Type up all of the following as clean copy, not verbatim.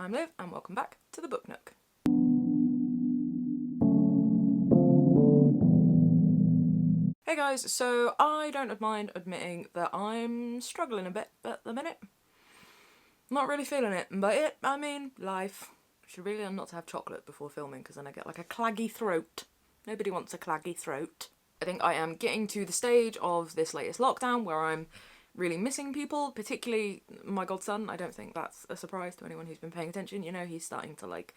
I'm Liv, and welcome back to the Book Nook. Hey guys, so I don't mind admitting that I'm struggling a bit at the minute. Not really feeling it, but I mean, life. Should really not to have chocolate before filming because then I get like a claggy throat. Nobody wants a claggy throat. I think I am getting to the stage of this latest lockdown where I'm really missing people, particularly my godson. I don't think that's a surprise to anyone who's been paying attention. You know, he's starting to like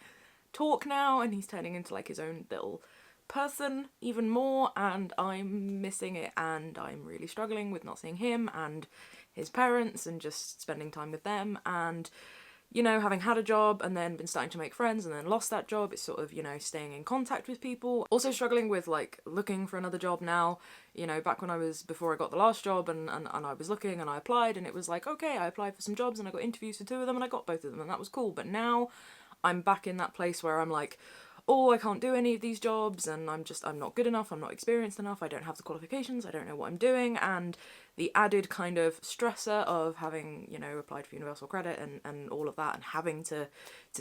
talk now and he's turning into like his own little person even more, and I'm missing it, and I'm really struggling with not seeing him and his parents and just spending time with them. And you know, having had a job and then been starting to make friends and then lost that job, it's sort of, you know, staying in contact with people. Also struggling with like looking for another job now. You know, back when before I got the last job and I was looking and I applied and it was like, okay, I applied for some jobs and I got interviews for 2 of them and I got both of them and that was cool. But now I'm back in that place where I'm like, oh, I can't do any of these jobs and I'm not good enough, I'm not experienced enough, I don't have the qualifications, I don't know what I'm doing, and the added kind of stressor of having, you know, applied for universal credit and all of that and having to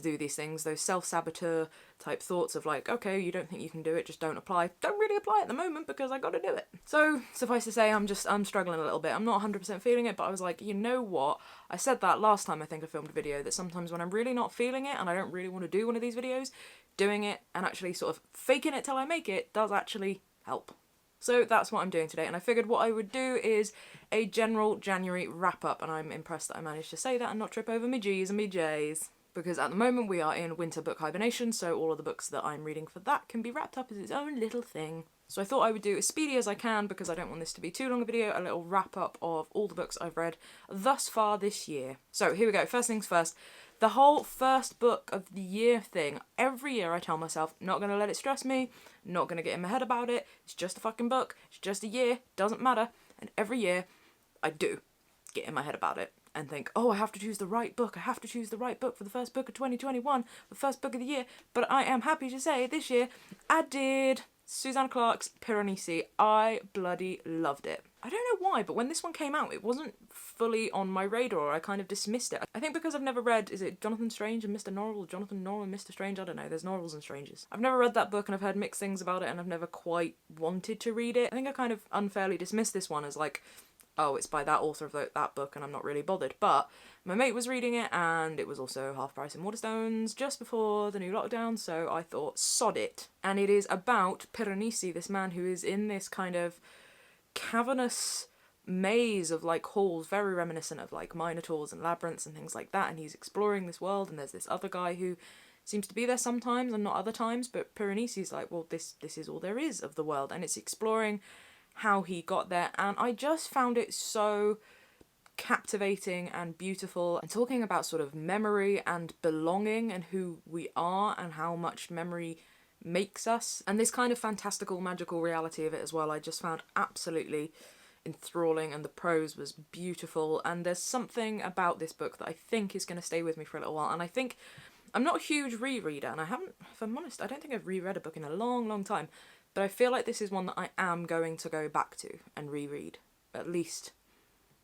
do these things, those self-saboteur type thoughts of like, okay, you don't think you can do it, just don't apply. Don't really apply at the moment because I gotta do it. So, suffice to say, I'm struggling a little bit. I'm not 100% feeling it, but I was like, you know what? I said that last time I think I filmed a video, that sometimes when I'm really not feeling it and I don't really want to do one of these videos, doing it and actually sort of faking it till I make it does actually help. So that's what I'm doing today, and I figured what I would do is a general January wrap-up, and I'm impressed that I managed to say that and not trip over me G's and me J's. Because at the moment we are in winter book hibernation, so all of the books that I'm reading for that can be wrapped up as its own little thing. So I thought I would do as speedy as I can, because I don't want this to be too long a video, a little wrap-up of all the books I've read thus far this year. So here we go, first things first. The whole first book of the year thing, every year I tell myself, not going to let it stress me, not going to get in my head about it, it's just a fucking book, it's just a year, doesn't matter. And every year I do get in my head about it and think, oh, I have to choose the right book, I have to choose the right book for the first book of 2021, the first book of the year. But I am happy to say this year I did Susanna Clarke's Piranesi. I bloody loved it. I don't know why, but when this one came out, it wasn't fully on my radar. I kind of dismissed it. I think because I've never read, is it Jonathan Strange and Mr. Norrell, or Jonathan Norrell and Mr. Strange? I don't know, there's Norrells and Stranges. I've never read that book and I've heard mixed things about it and I've never quite wanted to read it. I think I kind of unfairly dismissed this one as like, oh, it's by that author of that book and I'm not really bothered. But my mate was reading it and it was also half price in Waterstones just before the new lockdown, so I thought, sod it. And it is about Piranesi, this man who is in this kind of cavernous maze of like halls, very reminiscent of like minotaurs and labyrinths and things like that, and he's exploring this world, and there's this other guy who seems to be there sometimes and not other times, but Piranesi's like, well, this is all there is of the world, and it's exploring how he got there. And I just found it so captivating and beautiful, and talking about sort of memory and belonging and who we are and how much memory makes us, and this kind of fantastical magical reality of it as well. I just found absolutely enthralling, and the prose was beautiful, and there's something about this book that I think is going to stay with me for a little while. And I think I'm not a huge rereader, and I haven't, if I'm honest, I don't think I've reread a book in a long time, but I feel like this is one that I am going to go back to and reread, at least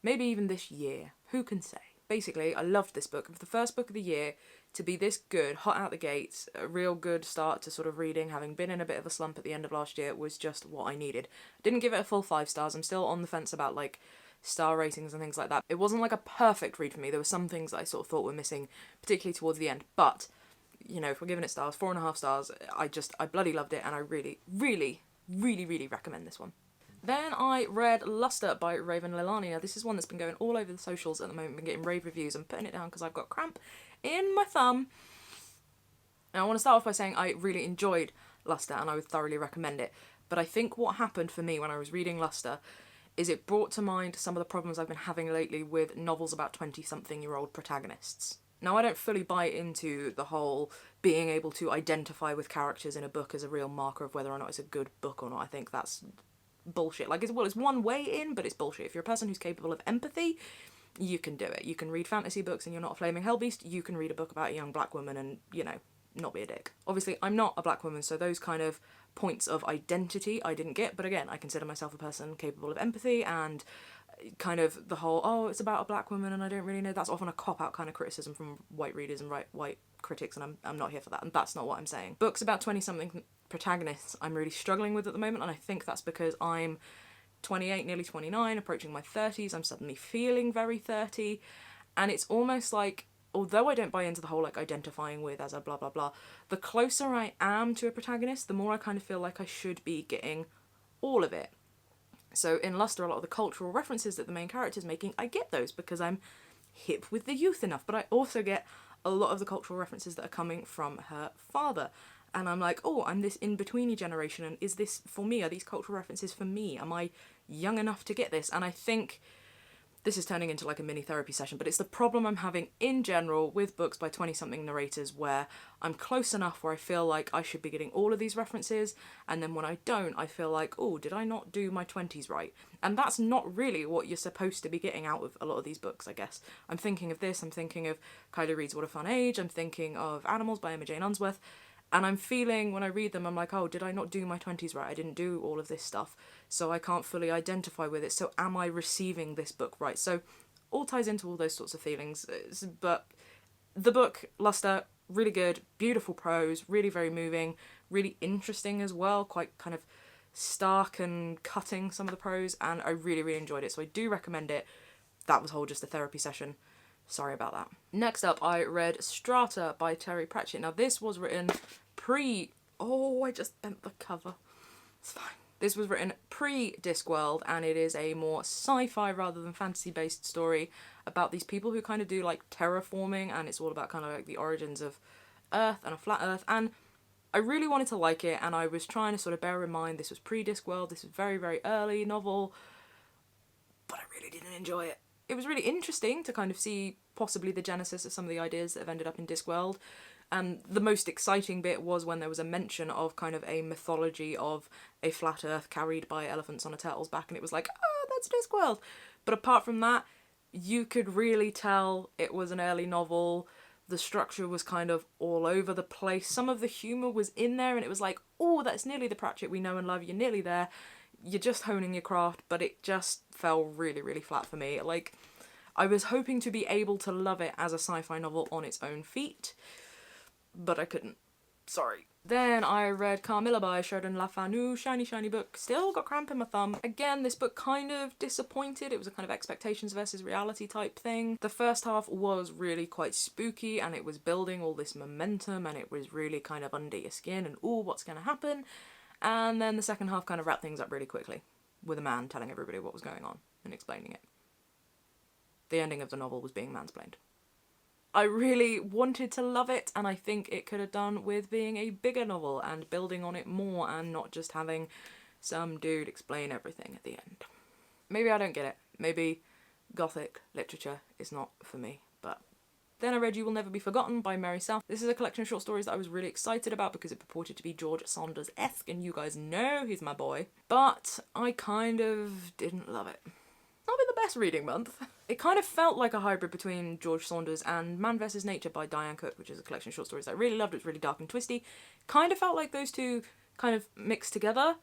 maybe even this year, who can say. Basically, I loved this book. For the first book of the year to be this good, hot out the gates, a real good start to sort of reading, having been in a bit of a slump at the end of last year, was just what I needed. I didn't give it a full 5 stars. I'm still on the fence about like star ratings and things like that. It wasn't like a perfect read for me. There were some things that I sort of thought were missing, particularly towards the end. But, you know, if we're giving it stars, 4.5 stars, I bloody loved it, and I really recommend this one. Then I read Luster by Raven Leilani. Now, this is one that's been going all over the socials at the moment, been getting rave reviews. I'm putting it down because I've got cramp in my thumb. And I want to start off by saying I really enjoyed Luster and I would thoroughly recommend it. But I think what happened for me when I was reading Luster is it brought to mind some of the problems I've been having lately with novels about 20-something-year-old protagonists. Now, I don't fully buy into the whole being able to identify with characters in a book as a real marker of whether or not it's a good book or not. I think that's bullshit. Like, it's one way in, but it's bullshit. If you're a person who's capable of empathy, you can do it. You can read fantasy books and you're not a flaming hellbeast. You can read a book about a young black woman and, you know, not be a dick. Obviously, I'm not a black woman, so those kind of points of identity I didn't get, but again, I consider myself a person capable of empathy, and kind of the whole, oh, it's about a black woman and I don't really know, that's often a cop-out kind of criticism from white readers and white critics, and I'm not here for that, and that's not what I'm saying. Books about 20-something protagonists I'm really struggling with at the moment, and I think that's because I'm 28, nearly 29, approaching my 30s. I'm suddenly feeling very 30, and it's almost like, although I don't buy into the whole like identifying with as a blah blah blah, the closer I am to a protagonist, the more I kind of feel like I should be getting all of it. So in Luster, a lot of the cultural references that the main character's making, I get those because I'm hip with the youth enough, but I also get a lot of the cultural references that are coming from her father. And I'm like, oh, I'm this in-betweeny generation, and is this for me? Are these cultural references for me? Am I young enough to get this? And I think this is turning into like a mini therapy session, but it's the problem I'm having in general with books by 20-something narrators where I'm close enough where I feel like I should be getting all of these references, and then when I don't, I feel like, oh, did I not do my 20s right? And that's not really what you're supposed to be getting out of a lot of these books, I guess. I'm thinking of this, I'm thinking of Kylie Reid's What a Fun Age, I'm thinking of Animals by Emma Jane Unsworth, and I'm feeling, when I read them, I'm like, oh, did I not do my 20s right? I didn't do all of this stuff, so I can't fully identify with it. So am I receiving this book right? So all ties into all those sorts of feelings. But the book, Luster, really good, beautiful prose, really very moving, really interesting as well, quite kind of stark and cutting, some of the prose, and I really, really enjoyed it. So I do recommend it. That was whole just a therapy session. Sorry about that. Next up, I read Strata by Terry Pratchett. Now, this was written I just bent the cover. It's fine. This was written pre-Discworld, and it is a more sci-fi rather than fantasy-based story about these people who kind of do, like, terraforming, and it's all about kind of, like, the origins of Earth and a flat Earth, and I really wanted to like it, and I was trying to sort of bear in mind this was pre-Discworld, this was very, very early novel, but I really didn't enjoy it. It was really interesting to kind of see possibly the genesis of some of the ideas that have ended up in Discworld. And the most exciting bit was when there was a mention of kind of a mythology of a flat earth carried by elephants on a turtle's back, and it was like, oh, that's Discworld. But apart from that, you could really tell it was an early novel. The structure was kind of all over the place. Some of the humour was in there, and it was like, oh, that's nearly the Pratchett we know and love. You're nearly there. You're just honing your craft, but it just fell really, really flat for me. Like, I was hoping to be able to love it as a sci-fi novel on its own feet, but I couldn't. Sorry. Then I read Carmilla by Sheridan Le Fanu, shiny book. Still got cramp in my thumb. Again, this book kind of disappointed. It was a kind of expectations versus reality type thing. The first half was really quite spooky, and it was building all this momentum, and it was really kind of under your skin and, ooh, what's going to happen? And then the second half kind of wrapped things up really quickly, with a man telling everybody what was going on and explaining it. The ending of the novel was being mansplained. I really wanted to love it, and I think it could have done with being a bigger novel and building on it more and not just having some dude explain everything at the end. Maybe I don't get it. Maybe gothic literature is not for me, but... Then I read You Will Never Be Forgotten by Mary South. This is a collection of short stories that I was really excited about because it purported to be George Saunders-esque, and you guys know he's my boy. But I kind of didn't love it. Not been the best reading month. It kind of felt like a hybrid between George Saunders and Man vs. Nature by Diane Cook, which is a collection of short stories that I really loved. It was really dark and twisty. Kind of felt like those two kind of mixed together,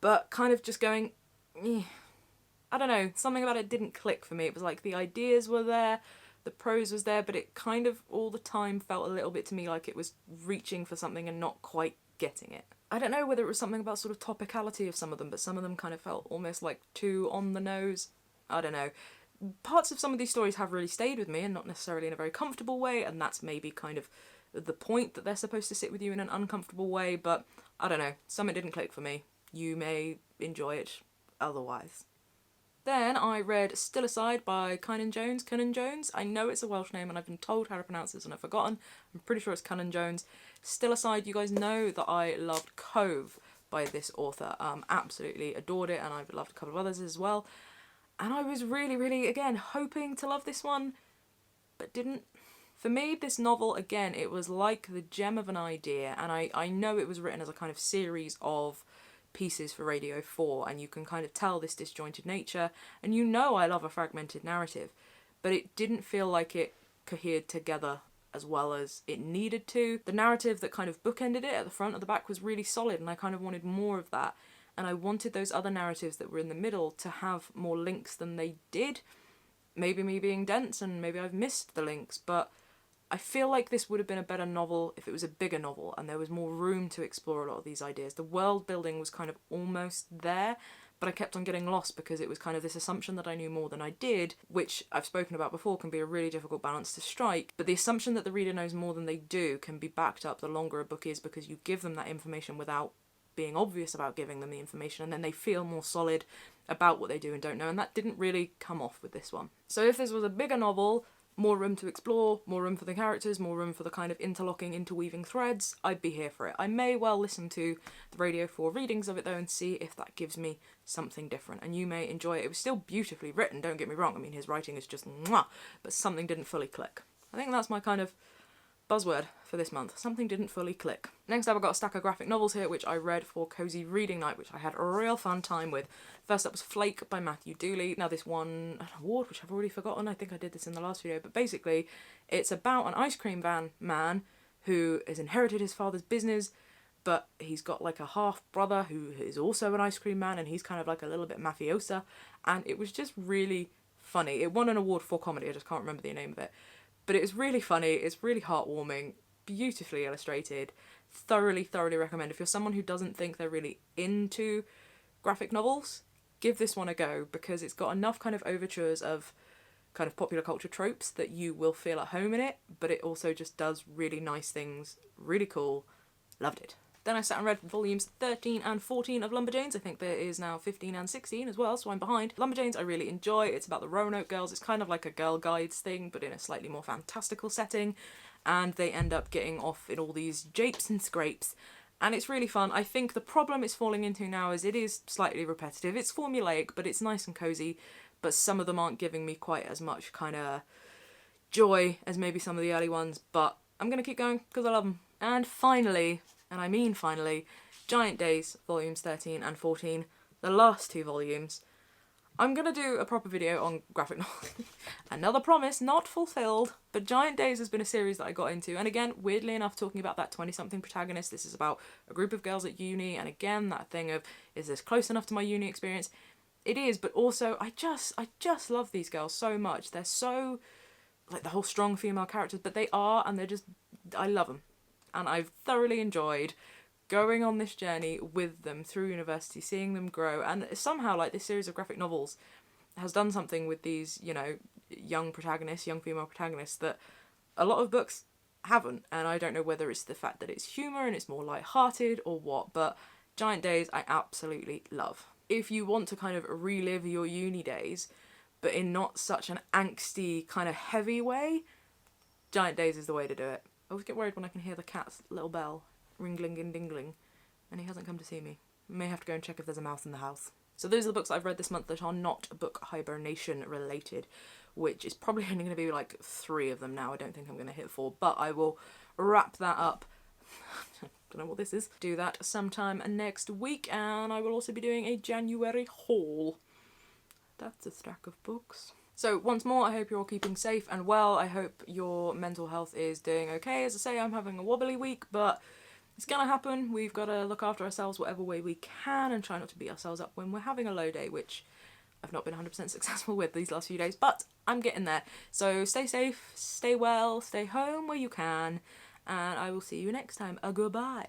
but kind of just going, I don't know, something about it didn't click for me. It was like the ideas were there, the prose was there, but it kind of all the time felt a little bit to me like it was reaching for something and not quite getting it. I don't know whether it was something about sort of topicality of some of them, but some of them kind of felt almost like too on the nose. I don't know. Parts of some of these stories have really stayed with me, and not necessarily in a very comfortable way, and that's maybe kind of the point, that they're supposed to sit with you in an uncomfortable way, but I don't know. Something didn't click for me. You may enjoy it otherwise. Then I read Still Aside by Cynan Jones. I know it's a Welsh name and I've been told how to pronounce this and I've forgotten. I'm pretty sure it's Cynan Jones. Still Aside, you guys know that I loved Cove by this author. Absolutely adored it, and I've loved a couple of others as well. And I was really, really, again, hoping to love this one, but didn't. For me, this novel, again, it was like the gem of an idea, and I know it was written as a kind of series of pieces for Radio 4, and you can kind of tell this disjointed nature, and you know I love a fragmented narrative, but it didn't feel like it cohered together as well as it needed to. The narrative that kind of bookended it at the front and the back was really solid, and I kind of wanted more of that, and I wanted those other narratives that were in the middle to have more links than they did. Maybe me being dense and maybe I've missed the links, but I feel like this would have been a better novel if it was a bigger novel and there was more room to explore a lot of these ideas. The world building was kind of almost there, but I kept on getting lost because it was kind of this assumption that I knew more than I did, which I've spoken about before can be a really difficult balance to strike. But the assumption that the reader knows more than they do can be backed up the longer a book is, because you give them that information without being obvious about giving them the information, and then they feel more solid about what they do and don't know, and that didn't really come off with this one. So if this was a bigger novel, more room to explore, more room for the characters, more room for the kind of interlocking, interweaving threads, I'd be here for it. I may well listen to the Radio 4 readings of it though and see if that gives me something different, and you may enjoy it. It was still beautifully written, don't get me wrong, I mean his writing is just mwah, but something didn't fully click. I think that's my kind of buzzword for this month. Something didn't fully click. Next up, I've got a stack of graphic novels here, which I read for Cozy Reading Night, which I had a real fun time with. First up was Flake by Matthew Dooley. Now this won an award, which I've already forgotten. I think I did this in the last video, but basically it's about an ice cream van man who has inherited his father's business, but he's got like a half brother who is also an ice cream man, and he's kind of like a little bit mafiosa, and it was just really funny. It won an award for comedy, I just can't remember the name of it. But it was really funny, it's really heartwarming, beautifully illustrated, thoroughly recommend. If you're someone who doesn't think they're really into graphic novels, give this one a go, because it's got enough kind of overtures of kind of popular culture tropes that you will feel at home in it, but it also just does really nice things, really cool, loved it. Then I sat and read volumes 13 and 14 of Lumberjanes. I think there is now 15 and 16 as well, so I'm behind. Lumberjanes I really enjoy. It's about the Roanoke girls. It's kind of like a Girl Guides thing, but in a slightly more fantastical setting. And they end up getting off in all these japes and scrapes. And it's really fun. I think the problem it's falling into now is it is slightly repetitive. It's formulaic, but it's nice and cozy. But some of them aren't giving me quite as much kind of joy as maybe some of the early ones. But I'm going to keep going because I love them. And finally, and I mean finally, Giant Days, volumes 13 and 14, the last two volumes. I'm going to do a proper video on graphic novels. Another promise not fulfilled, but Giant Days has been a series that I got into, and again, weirdly enough, talking about that 20-something protagonist, this is about a group of girls at uni, and again, that thing of, is this close enough to my uni experience? It is, but also, I just love these girls so much. They're so, like, the whole strong female characters, but they are, and they're just, I love them. And I've thoroughly enjoyed going on this journey with them through university, seeing them grow, and somehow, like, this series of graphic novels has done something with these, you know, young protagonists, young female protagonists, that a lot of books haven't, and I don't know whether it's the fact that it's humour and it's more light-hearted or what, but Giant Days I absolutely love. If you want to kind of relive your uni days, but in not such an angsty, kind of heavy way, Giant Days is the way to do it. I always get worried when I can hear the cat's little bell ringling and dingling, and he hasn't come to see me. May have to go and check if there's a mouse in the house. So those are the books I've read this month that are not book hibernation related, which is probably only going to be like 3 of them now. I don't think I'm going to hit 4, but I will wrap that up. Don't know what this is. Do that sometime next week, and I will also be doing a January haul. That's a stack of books. So once more, I hope you're all keeping safe and well. I hope your mental health is doing okay. As I say, I'm having a wobbly week, but it's gonna happen. We've got to look after ourselves whatever way we can and try not to beat ourselves up when we're having a low day, which I've not been 100% successful with these last few days, but I'm getting there. So stay safe, stay well, stay home where you can, and I will see you next time. Goodbye.